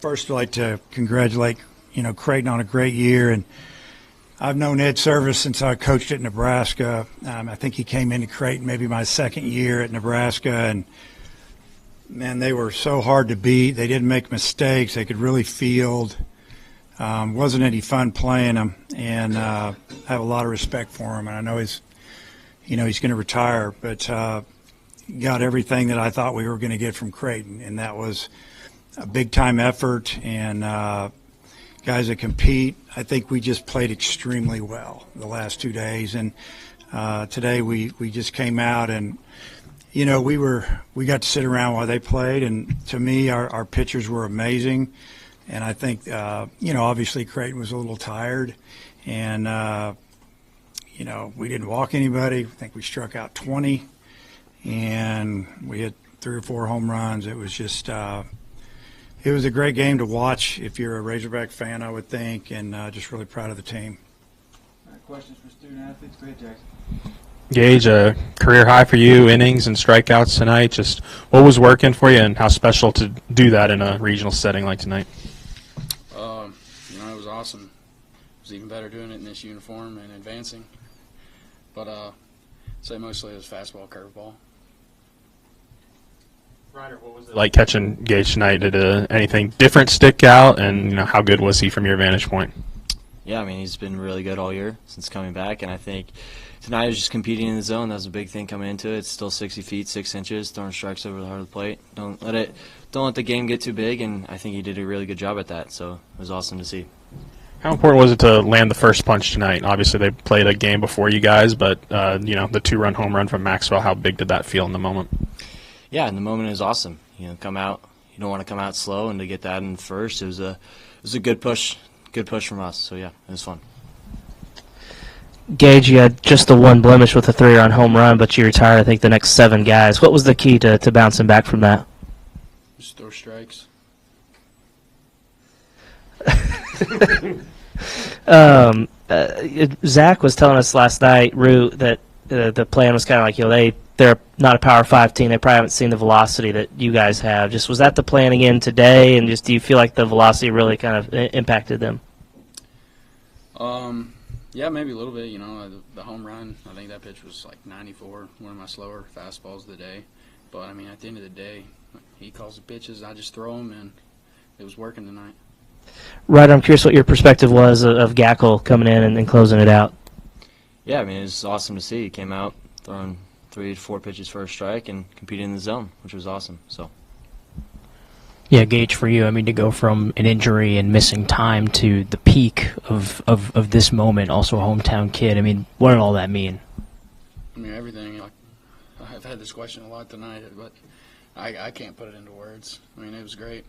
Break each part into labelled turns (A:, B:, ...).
A: First, I'd like to congratulate, Creighton on a great year. And I've known Ed Service since I coached at Nebraska. I think he came into Creighton maybe my second year at Nebraska. And, man, they were so hard to beat. They didn't make mistakes. They could really field. Wasn't any fun playing them. And I have a lot of respect for him. And I know he's going to retire. But got everything that I thought we were going to get from Creighton. And that was a big-time effort, and guys that compete. I think we just played extremely well the last 2 days, and today we just came out and we got to sit around while they played, and to me our pitchers were amazing, and I think obviously Creighton was a little tired, and we didn't walk anybody. I think we struck out 20, and we hit 3 or 4 home runs. It was just it was a great game to watch if you're a Razorback fan, I would think, and just really proud of the team.
B: All right, questions for student-athletes? Go ahead, Jackson.
C: Gage, a career high for you, innings and strikeouts tonight. Just what was working for you and how special to do that in a regional setting like tonight?
D: It was awesome. It was even better doing it in this uniform and advancing. But I'd say mostly it was fastball, curveball.
C: Ryder, what was it like catching Gage tonight? Did anything different stick out, and how good was he from your vantage point?
E: Yeah, he's been really good all year since coming back, and I think tonight he was just competing in the zone. That was a big thing coming into it. It's still 60 feet, 6 inches, throwing strikes over the heart of the plate. Don't let the game get too big, and I think he did a really good job at that. So it was awesome to see.
C: How important was it to land the first punch tonight? Obviously, they played a game before you guys, but the 2-run home run from Maxwell. How big did that feel in the moment?
E: Yeah, in the moment it was awesome. Come out. You don't want to come out slow, and to get that in first, it was a good push from us. So yeah, it was fun.
F: Gage, you had just the one blemish with a 3-run home run, but you retired, I think, the next 7 guys. What was the key to bouncing back from that?
D: Just throw strikes.
F: Zach was telling us last night, Rue, that the plan was kind of like, they're not a Power 5 team. They probably haven't seen the velocity that you guys have. Just was that the plan again today, and just do you feel like the velocity really kind of impacted them?
D: Yeah, maybe a little bit. The home run, I think that pitch was like 94, one of my slower fastballs of the day. But, at the end of the day, he calls the pitches, I just throw them, and it was working tonight.
F: Ryder, I'm curious what your perspective was of Gackle coming in and closing it out.
E: Yeah, it was awesome to see. He came out throwing 3 to 4 pitches for a strike and competing in the zone, which was awesome. So.
G: Yeah, Gage, for you, to go from an injury and missing time to the peak of this moment, also a hometown kid, what did all that mean?
D: Everything. I've had this question a lot tonight, but I can't put it into words. It was great.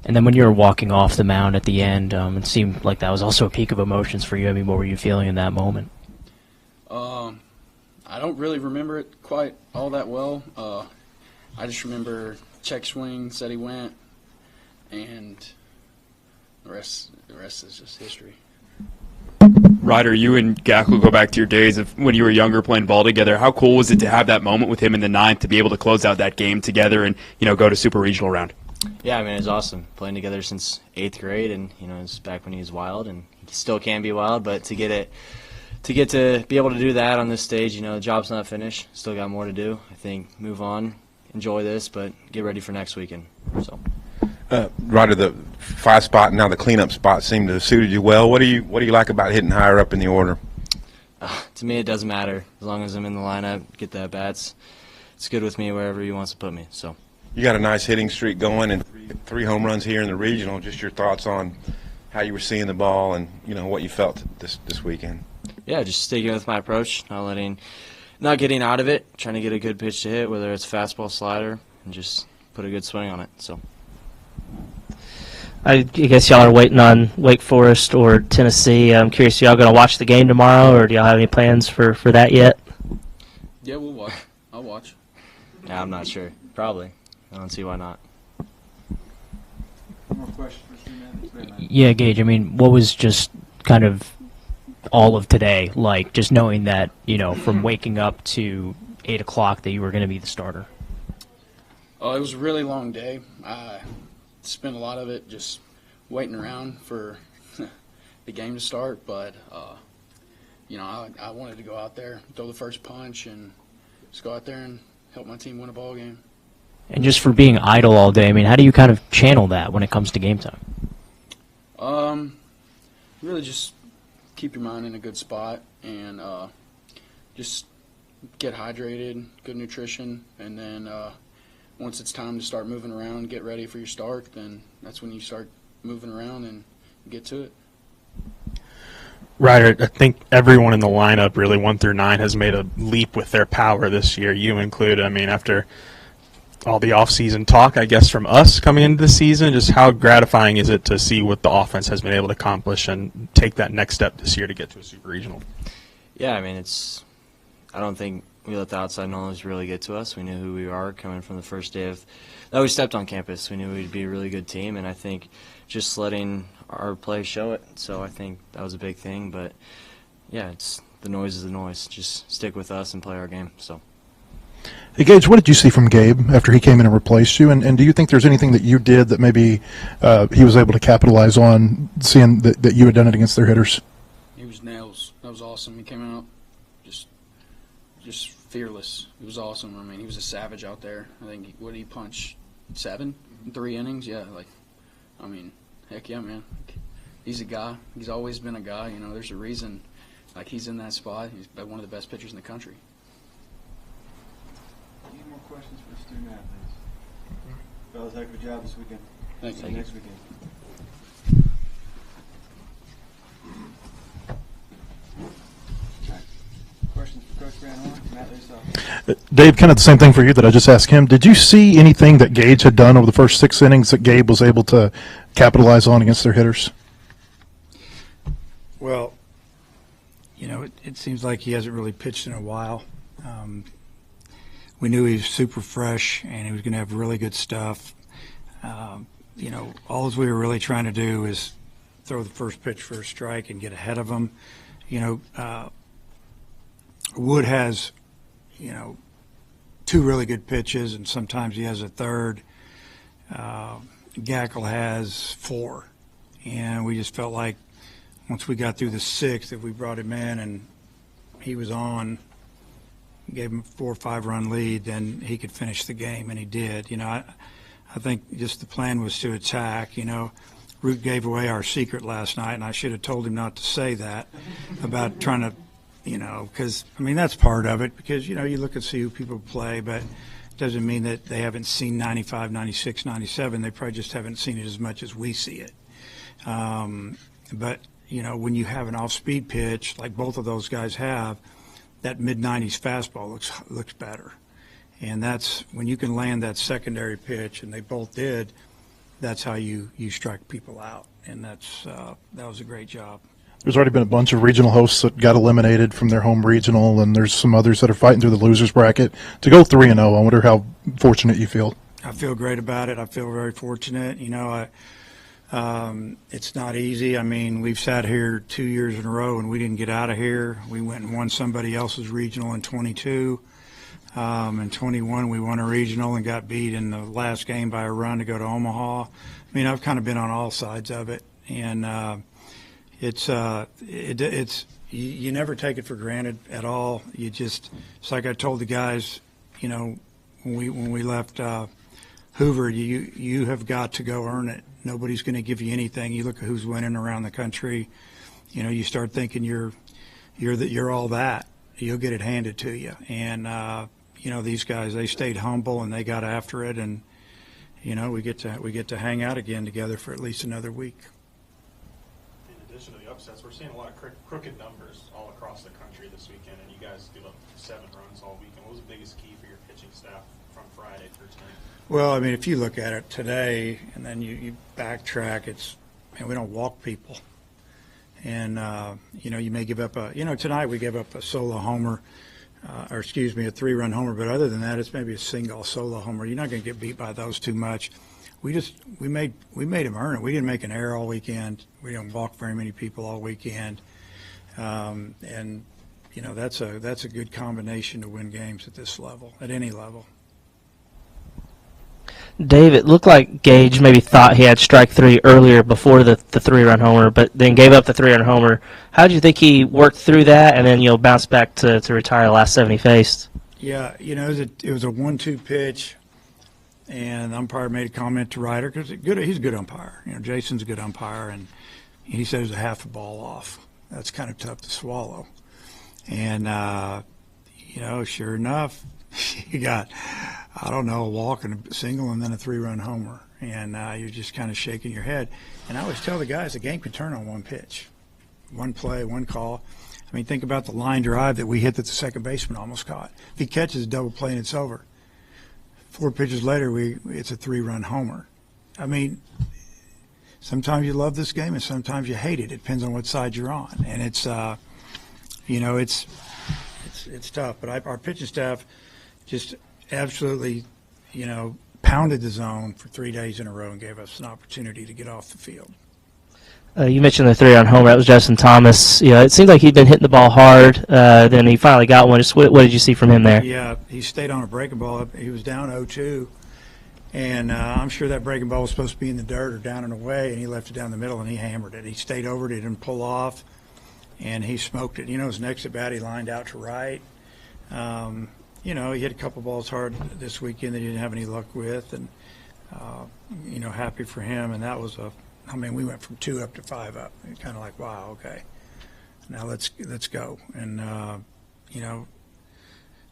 G: And then when you were walking off the mound at the end, it seemed like that was also a peak of emotions for you. What were you feeling in that moment?
D: I don't really remember it quite all that well. I just remember check swing, said he went, and the rest is just history.
H: Ryder, you and Gackle go back to your days of when you were younger playing ball together. How cool was it to have that moment with him in the ninth to be able to close out that game together and go to super regional round?
E: Yeah, it was awesome playing together since 8th grade, and it was back when he was wild, and he still can be wild. But to get to be able to do that on this stage, the job's not finished. Still got more to do. I think move on, enjoy this, but get ready for next weekend. So.
I: Ryder, the 5 spot and now the cleanup spot seem to have suited you well. What do you like about hitting higher up in the order?
E: To me, it doesn't matter as long as I'm in the lineup, get the at bats. It's good with me wherever he wants to put me. So.
I: You got a nice hitting streak going and 3 home runs here in the regional. Just your thoughts on how you were seeing the ball and what you felt this weekend.
E: Yeah, just sticking with my approach, not getting out of it, trying to get a good pitch to hit, whether it's fastball, slider, and just put a good swing on it. So.
F: I guess y'all are waiting on Wake Forest or Tennessee. I'm curious, y'all going to watch the game tomorrow, or do y'all have any plans for that yet?
D: Yeah, we'll watch. I'll watch.
E: Yeah, I'm not sure. Probably. I don't see why not.
B: One more question for student-athletes.
G: Yeah, Gage, what was just kind of all of today like, just knowing that, from waking up to 8 o'clock that you were going to be the starter?
D: Oh, it was a really long day. spent a lot of it just waiting around for the game to start. But I wanted to go out there, throw the first punch, and just go out there and help my team win a ball game.
G: And just for being idle all day, I mean, how do you kind of channel that when it comes to game time?
D: Really just keep your mind in a good spot and just get hydrated, good nutrition, and then once it's time to start moving around, get ready for your start, then that's when you start moving around and get to it.
C: Ryder, I think everyone in the lineup, really 1 through 9, has made a leap with their power this year, you included. I mean, after all the off-season talk, I guess, from us coming into the season, just how gratifying is it to see what the offense has been able to accomplish and take that next step this year to get to a super regional?
E: Yeah, I mean, I don't think we let the outside knowledge really get to us. We knew who we are coming from the first day that we stepped on campus. We knew we'd be a really good team, and I think just letting our play show it. So I think that was a big thing. But, yeah, the noise is the noise. Just stick with us and play our game. So.
J: Hey, Gage, what did you see from Gabe after he came in and replaced you? And do you think there's anything that you did that maybe he was able to capitalize on, seeing that you had done it against their hitters?
D: He was nails. That was awesome. He came out just fearless. It was awesome. I mean, he was a savage out there. I think, what did he punch? 7 in 3 innings? Yeah, I mean, heck yeah, man. He's a guy. He's always been a guy. There's a reason, he's in that spot. He's one of the best pitchers in the country.
B: Any more questions for student athletes? Fellas, heck of a job this weekend.
D: Thanks.
B: See you next weekend. Questions for Coach Van Horn? Matt, yourself.
J: Dave, kind of the same thing for you that I just asked him. Did you see anything that Gage had done over the first 6 innings that Gabe was able to capitalize on against their hitters?
A: Well, it seems like he hasn't really pitched in a while. We knew he was super fresh and he was going to have really good stuff. All we were really trying to do is throw the first pitch for a strike and get ahead of him. Wood has, 2 really good pitches, and sometimes he has a third. Gackle has 4. And we just felt like once we got through the 6th, if we brought him in and he was on, gave him a 4 or 5 run lead, then he could finish the game, and he did. I think just the plan was to attack. Root gave away our secret last night, and I should have told him not to say that about trying to, because, that's part of it, because, you look and see who people play, but it doesn't mean that they haven't seen 95, 96, 97. They probably just haven't seen it as much as we see it. But, when you have an off-speed pitch, like both of those guys have, that mid-90s fastball looks better. And that's when you can land that secondary pitch, and they both did, that's how you strike people out. And that was a great job.
J: There's already been a bunch of regional hosts that got eliminated from their home regional, and there's some others that are fighting through the losers bracket. To go 3-0, I wonder how fortunate you feel.
A: I feel great about it. I feel very fortunate. It's not easy. We've sat here 2 years in a row and we didn't get out of here. We went and won somebody else's regional in 22. In 21, we won a regional and got beat in the last game by a run to go to Omaha. I've kind of been on all sides of it, and it's you never take it for granted at all. It's like I told the guys, when we left Hoover, you have got to go earn it. Nobody's going to give you anything. You look at who's winning around the country. You start thinking you're all that. You'll get it handed to you. And these guys, they stayed humble and they got after it. And we get to hang out again together for at least another week.
C: In addition to the upsets, we're seeing a lot of crooked numbers all across the country this weekend, and you guys give up 7 runs all weekend. What was the biggest key for your pitching staff from Friday through tonight?
A: Well, if you look at it today and then you backtrack, we don't walk people. And, you may give up tonight we gave up a solo homer, a 3-run homer. But other than that, it's maybe a single solo homer. You're not going to get beat by those too much. We made them earn it. We didn't make an error all weekend. We didn't walk very many people all weekend. And, that's a good combination to win games at this level, at any level.
F: Dave, it looked like Gage maybe thought he had strike three earlier before the three-run homer, but then gave up the three-run homer. How did you think he worked through that and then bounced back to retire the last 7 he faced?
A: Yeah, it was a 1-2 pitch, and the umpire made a comment to Ryder because he's a good umpire. Jason's a good umpire, and he said it was a half a ball off. That's kind of tough to swallow. And, sure enough, he got, I don't know, a walk and a single and then a 3-run homer. And you're just kind of shaking your head. And I always tell the guys the game can turn on one pitch, one play, one call. I mean, think about the line drive that we hit that the second baseman almost caught. If he catches a double play and it's over, 4 pitches later, it's a 3-run homer. I mean, sometimes you love this game and sometimes you hate it. It depends on what side you're on. And it's tough. But our pitching staff just absolutely, pounded the zone for 3 days in a row and gave us an opportunity to get off the field.
F: You mentioned the 3-run homer. That was Justin Thomas. It seemed like he'd been hitting the ball hard. Then he finally got one. Just what did you see from him there?
A: Yeah, he stayed on a breaking ball. He was down 0-2, and I'm sure that breaking ball was supposed to be in the dirt or down and away, and he left it down the middle, and he hammered it. He stayed over it. He didn't pull off, and he smoked it. His next at bat, he lined out to right. He hit a couple balls hard this weekend that he didn't have any luck with, and, happy for him. And that was we went from 2 up to 5 up. Kind of like, wow, okay, now let's go. And,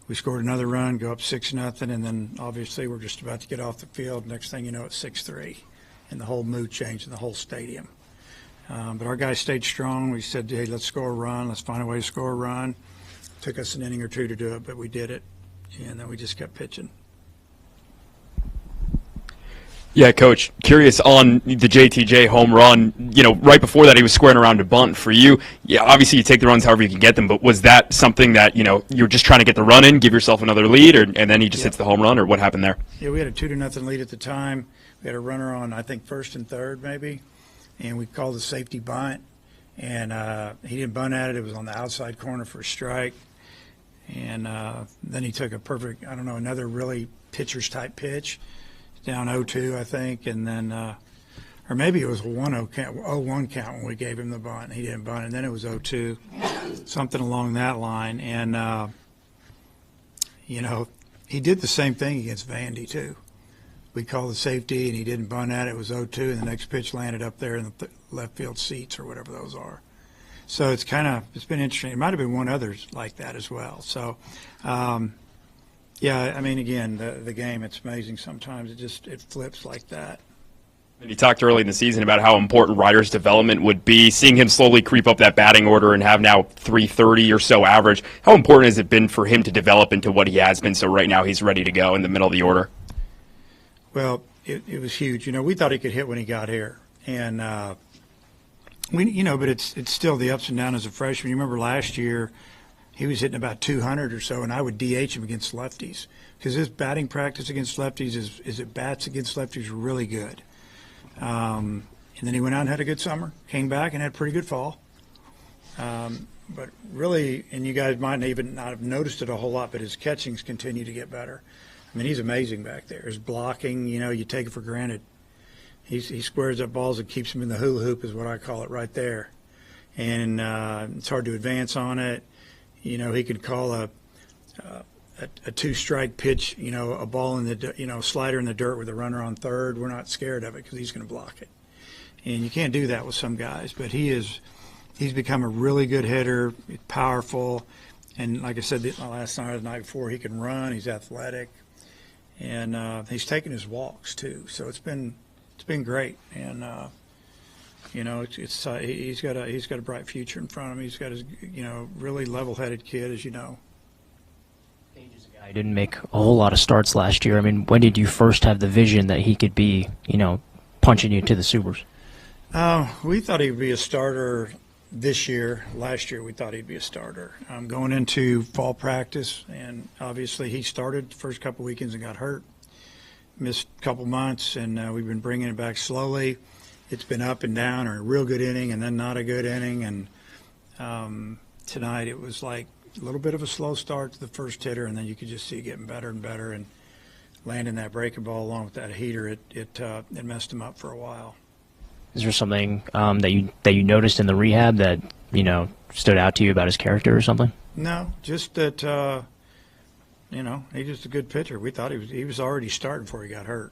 A: we scored another run, go up 6-0, and then obviously we're just about to get off the field. Next thing you know, it's 6-3, and the whole mood changed in the whole stadium. But our guys stayed strong. We said, hey, let's score a run. Let's find a way to score a run. Took us an inning or two to do it, but we did it, and then we just kept pitching.
H: Yeah, Coach, curious on the JTJ home run, right before that he was squaring around to bunt for you. Yeah, obviously you take the runs however you can get them, but was that something that, you're just trying to get the run in, give yourself another lead, and then he just hits the home run, or what happened there?
A: Yeah, we had a 2-0 lead at the time. We had a runner on, I think, first and third maybe, and we called the safety bunt, and he didn't bunt at it. It was on the outside corner for a strike, and then he took a perfect, another really pitcher's type pitch, down 0-2, I think, and then, or maybe it was a 0-1 count when we gave him the bunt. He didn't bunt, and then it was 0-2, something along that line. And, he did the same thing against Vandy, too. We called the safety, and he didn't bunt at it. It was 0-2, and the next pitch landed up there in the left field seats or whatever those are. So it's been interesting. It might have been one others like that as well. So, yeah, again, the game, it's amazing sometimes. It flips like that.
H: And you talked early in the season about how important Ryder's development would be, seeing him slowly creep up that batting order and have now 330 or so average. How important has it been for him to develop into what he has been, so right now he's ready to go in the middle of the order?
A: Well, it was huge. We thought he could hit when he got here. And, but it's still the ups and downs as a freshman. You remember last year, he was hitting about 200 or so, and I would DH him against lefties because his batting practice against lefties is at bats against lefties really good. And then he went out and had a good summer, came back and had a pretty good fall. But really, and you guys might even not have noticed it a whole lot, but his catchings continue to get better. He's amazing back there. His blocking, you take it for granted. He squares up balls and keeps them in the hula hoop is what I call it right there. And it's hard to advance on it. He could call a 2-strike pitch, a ball in the, slider in the dirt with a runner on third. We're not scared of it because he's going to block it. And you can't do that with some guys, but he's become a really good hitter, powerful. And like I said last night or the night before, he can run, he's athletic, and he's taken his walks too. So it's been great. And, he's got a bright future in front of him. He's got his, really level-headed kid, as you know.
G: Gage is a guy who didn't make a whole lot of starts last year. When did you first have the vision that he could be, punching you to the supers?
A: We thought he would be a starter this year. Last year, we thought he'd be a starter. Going into fall practice, and obviously he started the first couple weekends and got hurt. Missed a couple months, and we've been bringing it back slowly. It's been up and down, or a real good inning and then not a good inning. And tonight it was like a little bit of a slow start to the first hitter, and then you could just see it getting better and better. And landing that breaking ball along with that heater, it messed him up for a while.
G: Is there something that you noticed in the rehab that stood out to you about his character or something?
A: No, just that he's just a good pitcher. We thought he was already starting before he got hurt.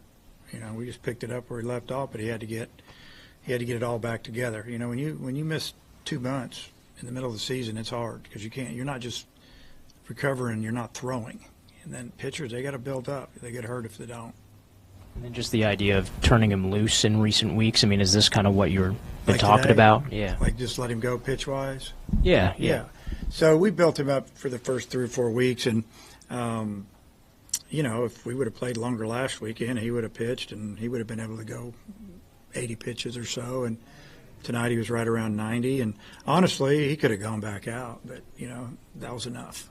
A: We just picked it up where he left off, but he had to get it all back together. When you miss 2 months in the middle of the season, it's hard because you're not just recovering, you're not throwing. And then pitchers, they got to build up. They get hurt if they don't.
G: And then just the idea of turning him loose in recent weeks. I mean, is this kind of what you've been talking
A: today?
G: about? Yeah.
A: Like just let him go pitch-wise?
G: Yeah.
A: So we built him up for the first 3 or 4 weeks, and if we would have played longer last weekend, he would have pitched, and he would have been able to go 80 pitches or so. And tonight he was right around 90. And honestly, he could have gone back out, but that was enough.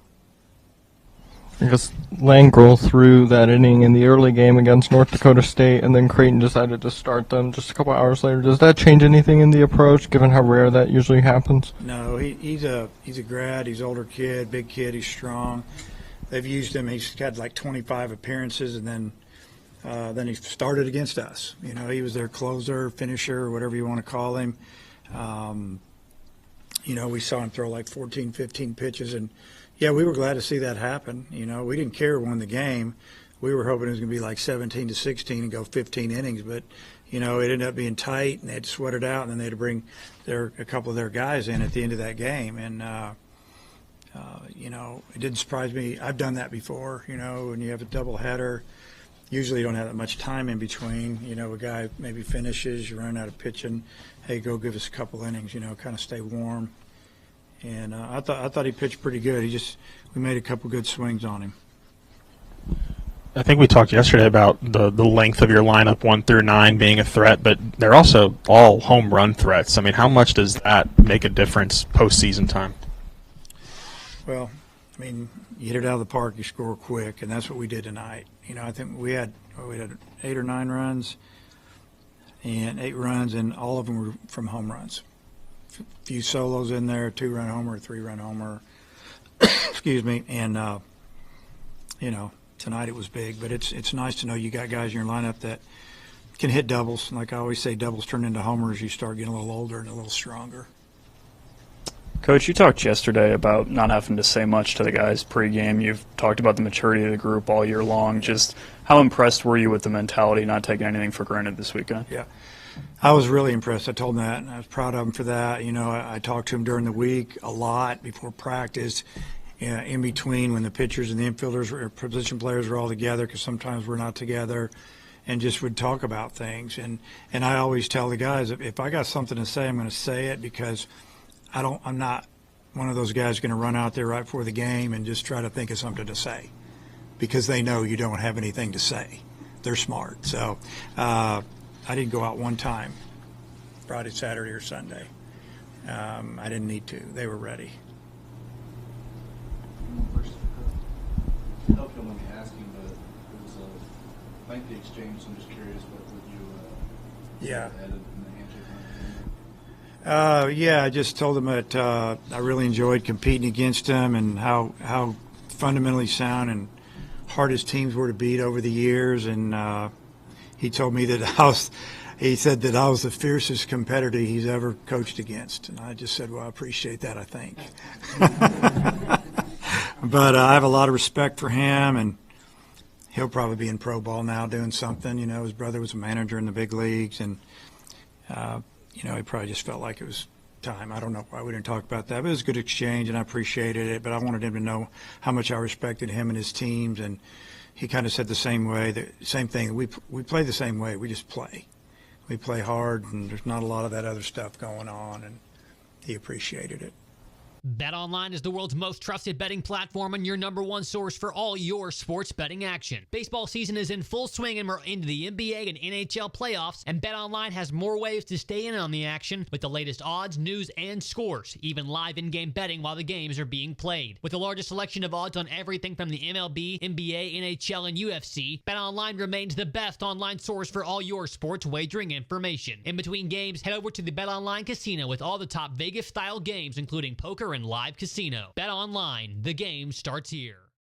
K: I guess Langrel threw that inning in the early game against North Dakota State, and then Creighton decided to start them just a couple hours later. Does that change anything in the approach, given how rare that usually happens?
A: No, he's a grad. He's an older kid, big kid. He's strong. They've used him. He's had like 25 appearances, and then he started against us. He was their closer, finisher, whatever you want to call him. We saw him throw like 14, 15 pitches, and yeah, we were glad to see that happen. We didn't care who won the game. We were hoping it was going to be like 17-16 and go 15 innings, but it ended up being tight, and they had to sweat it out, and then they had to bring a couple of their guys in at the end of that game, and it didn't surprise me. I've done that before. When you have a double header, usually you don't have that much time in between. A guy maybe finishes, you run out of pitching. Hey, go give us a couple innings. Kind of stay warm. And I thought he pitched pretty good. We made a couple good swings on him.
C: I think we talked yesterday about the length of your lineup 1 through 9 being a threat, but they're also all home run threats. I mean, how much does that make a difference postseason time?
A: Well, you hit it out of the park, you score quick, and that's what we did tonight. I think we had 8 or 9 runs, and 8 runs, and all of them were from home runs. A few solos in there, 2-run homer, 3-run homer. Excuse me. And tonight it was big, but it's nice to know you got guys in your lineup that can hit doubles. Like I always say, doubles turn into homers. You start getting a little older and a little stronger.
L: Coach, you talked yesterday about not having to say much to the guys pregame. You've talked about the maturity of the group all year long. Just how impressed were you with the mentality, not taking anything for granted this weekend?
A: Yeah. I was really impressed. I told him that, and I was proud of him for that. I talked to him during the week a lot before practice, in between when the pitchers and the infielders or position players were all together, because sometimes we're not together, and just would talk about things. And I always tell the guys, if I got something to say, I'm going to say it, because I'm not one of those guys going to run out there right before the game and just try to think of something to say, because they know you don't have anything to say. They're smart. So I didn't go out one time, Friday, Saturday, or Sunday. I didn't need to. They were ready.
B: I don't want to ask him, but it was a lengthy exchange, so I'm just curious what would you added in the handshake?
A: I just told him that I really enjoyed competing against him, and how fundamentally sound and hard his teams were to beat over the years, and he told me that he said that I was the fiercest competitor he's ever coached against. And I just said, well, I appreciate that, I think. But I have a lot of respect for him, and he'll probably be in pro ball now doing something. His brother was a manager in the big leagues, and, he probably just felt like it was time. I don't know why we didn't talk about that, but it was a good exchange, and I appreciated it. But I wanted him to know how much I respected him and his teams, and he kind of said the same way, the same thing. We play the same way. We just play. We play hard, and there's not a lot of that other stuff going on, and he appreciated it.
M: BetOnline is the world's most trusted betting platform and your number one source for all your sports betting action. Baseball season is in full swing and we're into the NBA and NHL playoffs, and BetOnline has more ways to stay in on the action with the latest odds, news, and scores, even live in-game betting while the games are being played. With the largest selection of odds on everything from the MLB, NBA, NHL, and UFC, BetOnline remains the best online source for all your sports wagering information. In between games, head over to the BetOnline Casino with all the top Vegas-style games, including poker and live casino. BetOnline, the game starts here.